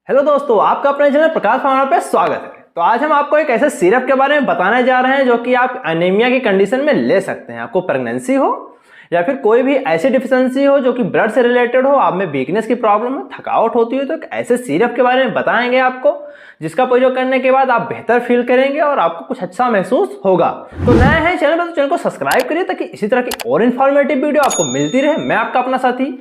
Hello दोस्तों, आपका अपने चैनल प्रकाश फार्मा पे स्वागत है। तो आज हम आपको एक ऐसे सिरप के बारे में बताने जा रहे हैं जो कि आप एनीमिया की कंडीशन में ले सकते हैं। आपको प्रेगनेंसी हो या फिर कोई भी ऐसी डिफिशियंसी हो जो कि ब्लड से रिलेटेड हो, आप में वीकनेस की प्रॉब्लम है, थकावट होती है, तो एक ऐसे सिरप के बारे में बताएंगे आपको जिसका प्रयोग करने के बाद आप बेहतर फील करेंगे और आपको कुछ अच्छा महसूस होगा। तो नए हैं चैनल पर तो चैनल को सब्सक्राइब करिए ताकि इसी तरह की और इन्फॉर्मेटिव वीडियो आपको मिलती रहे। मैं आपका अपना साथी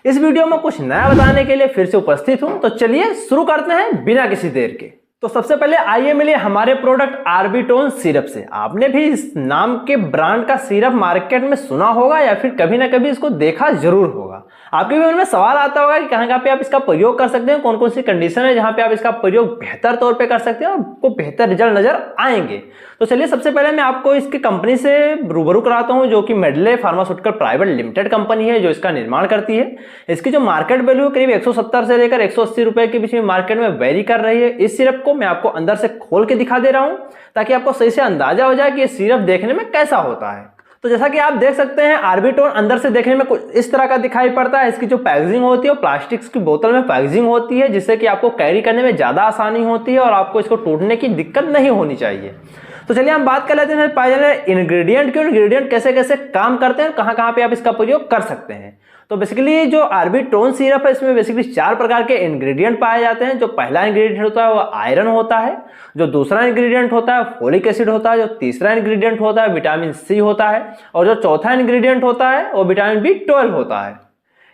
इस वीडियो में कुछ नया बताने के लिए फिर से उपस्थित हूं। तो चलिए शुरू करते हैं बिना किसी देर के। तो सबसे पहले आइए मिलिए हमारे प्रोडक्ट ऑर्बिटोन सिरप से। आपने भी इस नाम के ब्रांड का सिरप मार्केट में सुना होगा या फिर कभी ना कभी इसको देखा जरूर होगा। आपके भी मन में सवाल आता होगा कि कहां पे आप इसका प्रयोग कर सकते हैं, कौन कौन सी कंडीशन है जहां पे आप इसका प्रयोग बेहतर तौर पे कर सकते हैं और आपको बेहतर रिजल्ट नजर आएंगे। तो चलिए सबसे पहले मैं आपको इसकी कंपनी से रूबरू कराता हूं, जो कि medley pharmaceutical private limited company है जो इसका निर्माण करती है। इसकी जो मार्केट वैल्यू करीब 170 से लेकर 180 रुपए के बीच में मार्केट में वेरी कर रही है। इस सिरप को मैं आपको अंदर से खोल के दिखा दे रहा हूं ताकि आपको सही से अंदाजा हो जाए कि ये सिरप देखने में कैसा होता है। तो जैसा कि आप देख सकते हैं, ऑर्बिटोन अंदर से देखने में कुछ इस तरह का दिखाई पड़ता है। इसकी जो पैकेजिंग होती है वो प्लास्टिक की बोतल में पैकेजिंग होती है, जिससे कि आपको कैरी करने में ज्यादा आसानी होती है और आपको इसको टूटने की दिक्कत नहीं होनी चाहिए। तो चलिए हम बात कर लेते हैं पहले इंग्रेडिएंट के। इंग्रेडिएंट कैसे कैसे काम करते हैं, कहां कहां पे आप इसका प्रयोग कर सकते हैं। तो बेसिकली जो ऑर्बिटोन सिरप है इसमें बेसिकली 4 प्रकार के इंग्रेडिएंट पाए जाते हैं। जो पहला इंग्रेडिएंट होता है वो आयरन होता है, जो दूसरा इंग्रेडिएंट होता है फोलिक एसिड होता है, जो तीसरा इंग्रेडिएंट होता है विटामिन सी होता है और जो चौथा इंग्रेडिएंट होता है वो विटामिन B12 होता है।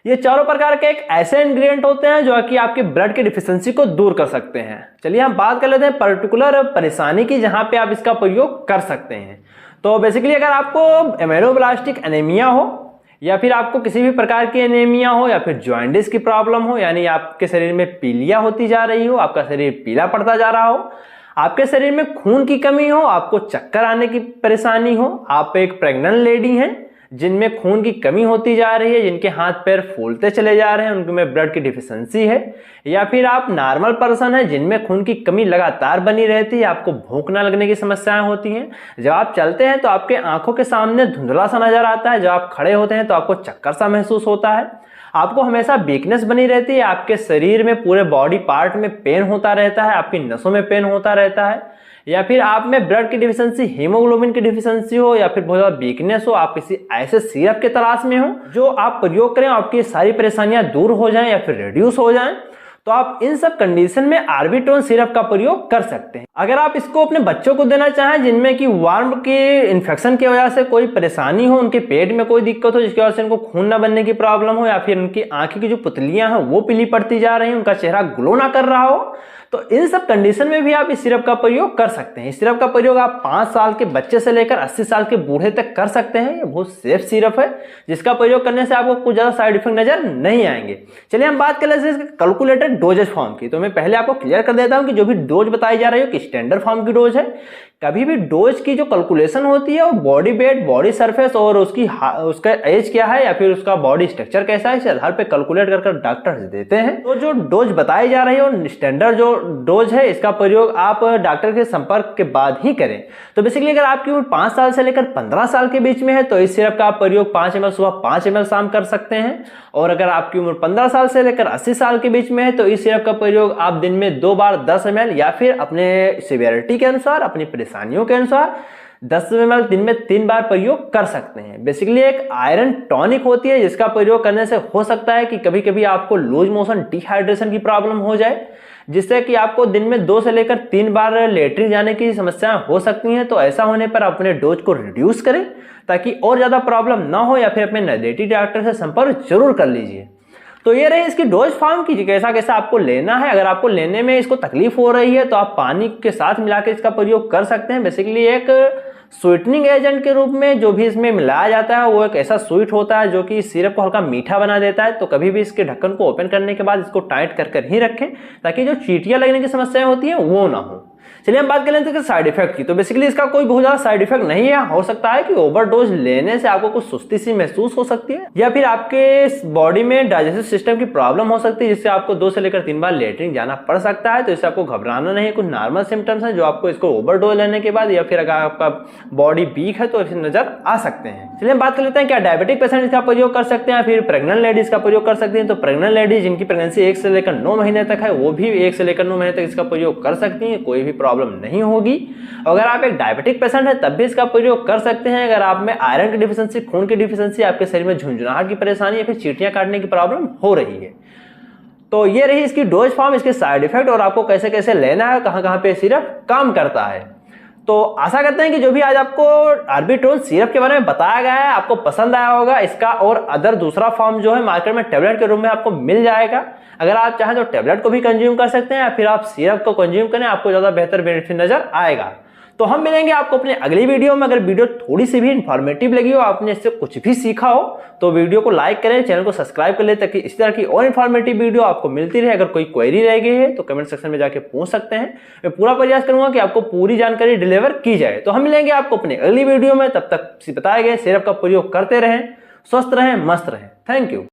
ये चारों प्रकार के एक ऐसे इंग्रेडिएंट होते हैं जो कि आपके ब्लड की डिफिशियंसी को दूर कर सकते हैं। चलिए हम बात कर लेते हैं पर्टिकुलर परेशानी की जहां पे आप इसका प्रयोग कर सकते हैं। तो बेसिकली अगर आपको एमेलोब्लास्टिक एनीमिया हो या फिर आपको किसी भी प्रकार की एनीमिया हो या फिर जॉन्डिस की प्रॉब्लम हो, यानी आपके शरीर में पीलिया होती जा रही हो, आपका शरीर पीला पड़ता जा रहा हो, आपके शरीर में खून की कमी हो, आपको चक्कर आने की परेशानी हो, आप एक प्रेग्नेंट लेडी हैं जिनमें खून की कमी होती जा रही है, जिनके हाथ पैर फूलते चले जा रहे हैं, उनमें ब्लड की डिफिशियंसी है, या फिर आप नॉर्मल पर्सन है जिनमें खून की कमी लगातार बनी रहती है, आपको भूख न लगने की समस्याएं होती हैं, जब आप चलते हैं तो आपके आंखों के सामने धुंधला सा नजर आता है, जब आप खड़े होते हैं तो आपको चक्कर सा महसूस होता है, आपको हमेशा वीकनेस बनी रहती है, आपके शरीर में पूरे बॉडी पार्ट में पेन होता रहता है, आपकी नसों में पेन होता रहता है, या फिर आप में ब्लड की डिफिशियंसी, हीमोग्लोबिन की डिफिशियंसी हो या फिर बहुत ज्यादा वीकनेस हो, आप किसी ऐसे सिरप के तलाश में हो जो आप प्रयोग करें आपकी सारी परेशानियां दूर हो जाएं या फिर रिड्यूस हो जाएं, तो आप इन सब कंडीशन में ऑर्बिटोन सिरप का प्रयोग कर सकते हैं। अगर आप इसको अपने बच्चों को देना चाहें जिनमें कि वार्म के इन्फेक्शन की वजह से कोई परेशानी हो, उनके पेट में कोई दिक्कत हो जिसकी वजह से उनको खून न बनने की प्रॉब्लम हो, या फिर उनकी आंखें की जो पुतलियां हैं वो पीली पड़ती जा रही हैं, उनका चेहरा ग्लो ना कर रहा हो, तो इन सब कंडीशन में भी आप इस सिरप का प्रयोग कर सकते हैं। इस सिरप का प्रयोग आप 5 साल के बच्चे से लेकर 80 साल के बूढ़े तक कर सकते हैं। ये बहुत सेफ सिरप है जिसका प्रयोग करने से आपको कुछ ज्यादा साइड इफेक्ट नजर नहीं आएंगे। चलिए हम बात कर लेते हैं इसके कैलकुलेटेड डोजेज फॉर्म की। तो मैं पहले आपको क्लियर कर देता हूं कि जो भी डोज बताई जा रही है कि स्टैंडर्ड फॉर्म की डोज है। कभी भी डोज की जो कैलकुलेशन होती है वो बॉडी वेट, बॉडी सरफेस और उसका एज क्या है या फिर उसका बॉडी स्ट्रक्चर कैसा है, इस आधार पे कैलकुलेट कर डॉक्टर देते हैं। तो जो डोज बताई जा रही है वो स्टैंडर्ड जो डोज है, इसका प्रयोग आप डॉक्टर के संपर्क के बाद ही करें। तो बेसिकली अगर आपकी उम्र 5 साल से लेकर 15 साल के बीच में है तो इस सिरप का आप प्रयोग 5 ml सुबह 5 ml शाम कर सकते हैं, और अगर आपकी उम्र 15 साल से लेकर 80 साल के बीच में है तो इस सिरप का प्रयोग आप दिन में 2 बार 10 ml या फिर अपने सिवियरिटी के अनुसार, अपनी परेशानियों के अनुसार 10 ml दिन में 3 बार प्रयोग कर सकते हैं। बेसिकली एक आयरन टॉनिक होती है जिसका प्रयोग करने से हो सकता है कि कभी कभी आपको लूज मोशन, डिहाइड्रेशन की प्रॉब्लम हो जाए, जिससे कि आपको दिन में 2 से लेकर 3 बार लेटरिन जाने की समस्याएं हो सकती हैं। तो ऐसा होने पर अपने डोज को रिड्यूस करें ताकि और ज्यादा प्रॉब्लम ना हो, या फिर अपने नजदीकी डॉक्टर से संपर्क जरूर कर लीजिए। तो ये रही इसकी डोज फॉर्म की, कैसा कैसा आपको लेना है। अगर आपको लेने में इसको तकलीफ हो रही है तो आप पानी के साथ मिलाकर इसका प्रयोग कर सकते हैं। बेसिकली एक स्वीटनिंग एजेंट के रूप में जो भी इसमें मिलाया जाता है वो एक ऐसा स्वीट होता है जो कि सिरप को हल्का मीठा बना देता है। तो कभी भी इसके ढक्कन को ओपन करने के बाद इसको टाइट कर ही रखें ताकि जो चींटियां लगने की समस्याएं होती हैं वो ना हो। चलिए हम बात कर लेते हैं साइड इफेक्ट की। तो बेसिकली इसका कोई बहुत ज्यादा साइड इफेक्ट नहीं है। हो सकता है कि ओवरडोज लेने से आपको कुछ सुस्ती सी महसूस हो सकती है, या फिर आपके बॉडी में डाइजेस्टिव सिस्टम की प्रॉब्लम हो सकती है, जिससे आपको 2 से लेकर 3 बार लेटरिन जाना पड़ सकता है। तो इससे आपको घबराना नहीं है, कुछ नॉर्मल सिम्टम्स हैं जो आपको इसको ओवरडोज लेने के बाद या फिर अगर आपका बॉडी वीक है तो इसे नजर आ सकते हैं। चलिए हम बात कर लेते हैं क्या डायबिटिक पेशेंट इसका प्रयोग कर सकते हैं, फिर प्रेग्नेंट लेडीज का प्रयोग कर सकती हैं। तो प्रेग्नेंट लेडीज जिनकी प्रेगनेंसी 1 से लेकर 9 महीने तक है, वो भी 1 से लेकर 9 महीने तक इसका प्रयोग कर सकती हैं, कोई भी प्रॉब्लम नहीं होगी। अगर आप एक डायबिटिक पेशेंट है तब भी इसका प्रयोग कर सकते हैं। अगर आप में आयरन की डिफिशिएंसी, खून की डिफिशिएंसी, आपके शरीर में झुंझुनाहट की परेशानी या फिर चींटियां काटने की प्रॉब्लम हो रही है। तो ये रही इसकी डोज फॉर्म, इसके साइड इफेक्ट और आपको कैसे कैसे लेना है, कहां कहां पे सिरप काम करता है। तो आशा करते हैं कि जो भी आज आपको ऑर्बिट्रोल सिरप के बारे में बताया गया है आपको पसंद आया होगा। इसका और अदर दूसरा फॉर्म जो है मार्केट में टेबलेट के रूप में आपको मिल जाएगा। अगर आप चाहें तो टेबलेट को भी कंज्यूम कर सकते हैं या फिर आप सिरप को कंज्यूम करें, आपको ज्यादा बेहतर बेनिफिट नजर आएगा। तो हम मिलेंगे आपको अपने अगली वीडियो में। अगर वीडियो थोड़ी सी भी इंफॉर्मेटिव लगी हो, आपने इससे कुछ भी सीखा हो, तो वीडियो को लाइक करें, चैनल को सब्सक्राइब कर ले ताकि इस तरह की और इंफॉर्मेटिव वीडियो आपको मिलती रहे। अगर कोई क्वेरी रह गई है तो कमेंट सेक्शन में जाके पूछ सकते हैं। मैं पूरा प्रयास करूंगा कि आपको पूरी जानकारी डिलीवर की जाए। तो हम मिलेंगे आपको अपनी अगली वीडियो में। तब तक बताए गए सिरप का प्रयोग करते रहें, स्वस्थ रहें, मस्त रहें। Thank you.